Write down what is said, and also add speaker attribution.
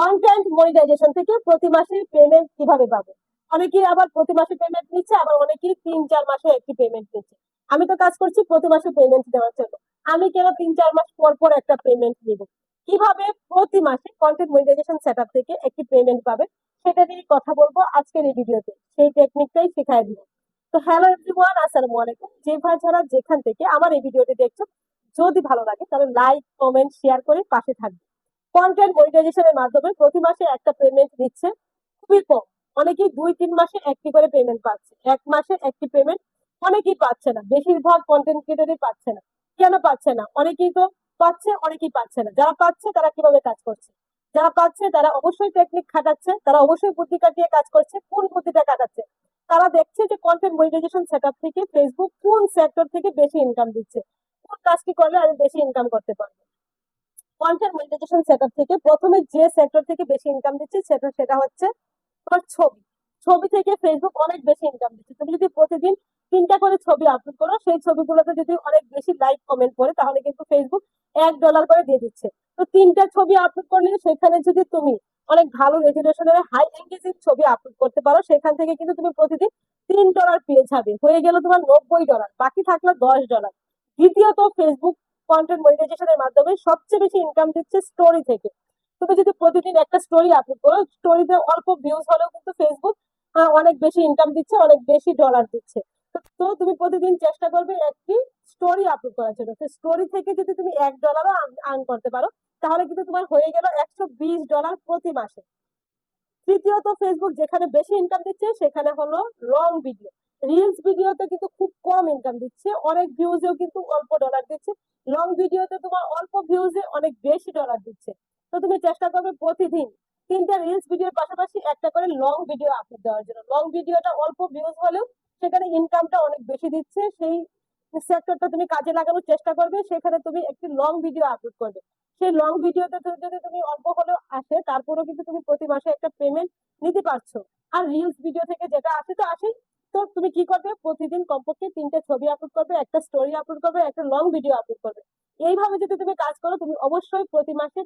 Speaker 1: Content monetization থেকে প্রতি মাসে পেমেন্ট কিভাবে পাবো? অনেকেই আবার প্রতি মাসে পেমেন্ট নিচ্ছে, আবার অনেকেই ৩-৪ মাসে একটি পেমেন্ট নিচ্ছে। আমি তো কাজ করছি প্রতি মাসে পেমেন্ট দেওয়ার জন্য। আমি কেন ৩-৪ মাস পর পর একটা পেমেন্ট নিব? কিভাবে প্রতি মাসে কন্টেন্ট মনিটাইজেশন সেটআপ থেকে একটি পেমেন্ট পাবে সেটা নিয়ে কথা বলবো আজকের এই ভিডিওতে। সেই টেকনিকটাই শেখায় দিব। তো হ্যালো এভরিওয়ান, আসসালামু আলাইকুম। যে ভাই যারা যেখান থেকে আমার এই ভিডিওটি দেখছো, যদি ভালো লাগে তাহলে লাইক, কমেন্ট, শেয়ার করে পাশে থাকবে। কন্টেন্ট মনিটাইজেশনের মাধ্যমে প্রতি মাসে একটা পেমেন্ট দিচ্ছে, খুবই কম। অনেকেই ২-৩ মাসে একটি করে পেমেন্ট পাচ্ছে, এক মাসে একটি পেমেন্ট অনেকেই পাচ্ছে না। বেশিরভাগ কন্টেন্ট ক্রিয়েটরই পাচ্ছে না। কেন পাচ্ছে না? অনেকেই তো পাচ্ছে, অনেকেই পাচ্ছে না। যারা পাচ্ছে তারা কিভাবে কাজ করছে? যারা পাচ্ছে তারা অবশ্যই টেকনিক খাটাচ্ছে, তারা অবশ্যই বুদ্ধি কাটিয়ে কাজ করছে। কোন বুদ্ধিটা কাটাচ্ছে? তারা দেখছে যে কন্টেন্ট মনিটাইজেশন সেটআপ থেকে ফেসবুক কোন সেক্টর থেকে বেশি ইনকাম দিচ্ছে, কোন কাজটি করলে আমি বেশি ইনকাম করতে পারবো। কন্টেন্ট মনিটাইজেশন সেটআপ থেকে প্রথমে যে সেক্টর থেকে বেশি ইনকাম দিচ্ছে সেটা হচ্ছে তোমার ছবি। ছবি থেকে ফেসবুক অনেক বেশি ইনকাম দিচ্ছে। তুমি যদি প্রতিদিন ৩টা করে ছবি আপলোড করো, সেই ছবিগুলোতে যদি অনেক বেশি লাইক কমেন্ট করে তাহলে কিন্তু ফেসবুক $১ করে দিয়ে দিচ্ছে। তো ৩টা ছবি আপলোড করলে সেখানে যদি তুমি অনেক ভালো রেজুলেশনের হাই এঙ্গেজিং ছবি আপলোড করতে পারো, সেখান থেকে কিন্তু তুমি প্রতিদিন $৩ পেয়ে যাবে। হয়ে গেল তোমার $৯০, বাকি থাকলো $১০। দ্বিতীয়ত, ফেসবুক কন্টেন্ট মনিটাইজেশনের মাধ্যমে সবচেয়ে বেশি ইনকাম দিচ্ছে স্টোরি থেকে। তুমি যদি প্রতিদিন একটা স্টোরি আপলোড করো, স্টোরিতে অল্প ভিউজ হলেও কিন্তু ফেসবুক অনেক বেশি ইনকাম দিচ্ছে, অনেক বেশি ডলার দিচ্ছে। তো তুমি প্রতিদিন চেষ্টা করবে একটি স্টোরি আপলোড করার জন্য। তো স্টোরি থেকে যদি তুমি $১ আর্ন করতে পারো তাহলে কিন্তু তোমার হয়ে গেল $১২০ প্রতি মাসে। তৃতীয়ত, ফেসবুক যেখানে বেশি ইনকাম দিচ্ছে সেখানে হলো লং ভিডিও। রিলস ভিডিওতে কিন্তু খুব কম ইনকাম দিচ্ছে, অনেক ভিউজেও কিন্তু অল্প ডলার দিচ্ছে। লং ভিডিওতে তোমার অল্প ভিউজে অনেক বেশি ডলার দিচ্ছে। তো তুমি চেষ্টা করবে প্রতিদিন ৩টা রিলস ভিডিওর পাশাপাশি একটা করে লং ভিডিও আপলোড দেওয়ার জন্য। লং ভিডিওটা অল্প ভিউজ হলেও সেখানে ইনকামটা অনেক বেশি দিচ্ছে, সেই সেক্টরটা তুমি কাজে লাগানোর চেষ্টা করবে। সেখানে তুমি একটি লং ভিডিও আপলোড করবে। সেই লং ভিডিওতে যদি তুমি অল্প হলেও আসে, তারপরেও কিন্তু তুমি প্রতি মাসে একটা পেমেন্ট নিতে পারছো। আর রিলস ভিডিও থেকে যেটা আসে তো আসেই। তো তুমি কি করবে? প্রতিদিন কমপক্ষে ৩টে ছবি আপলোড করবে, একটা স্টোরি আপলোড করবে, একটা লং ভিডিও আপলোড করবে। এইভাবে যদি তুমি কাজ করো, তুমি অবশ্যই প্রতি মাসে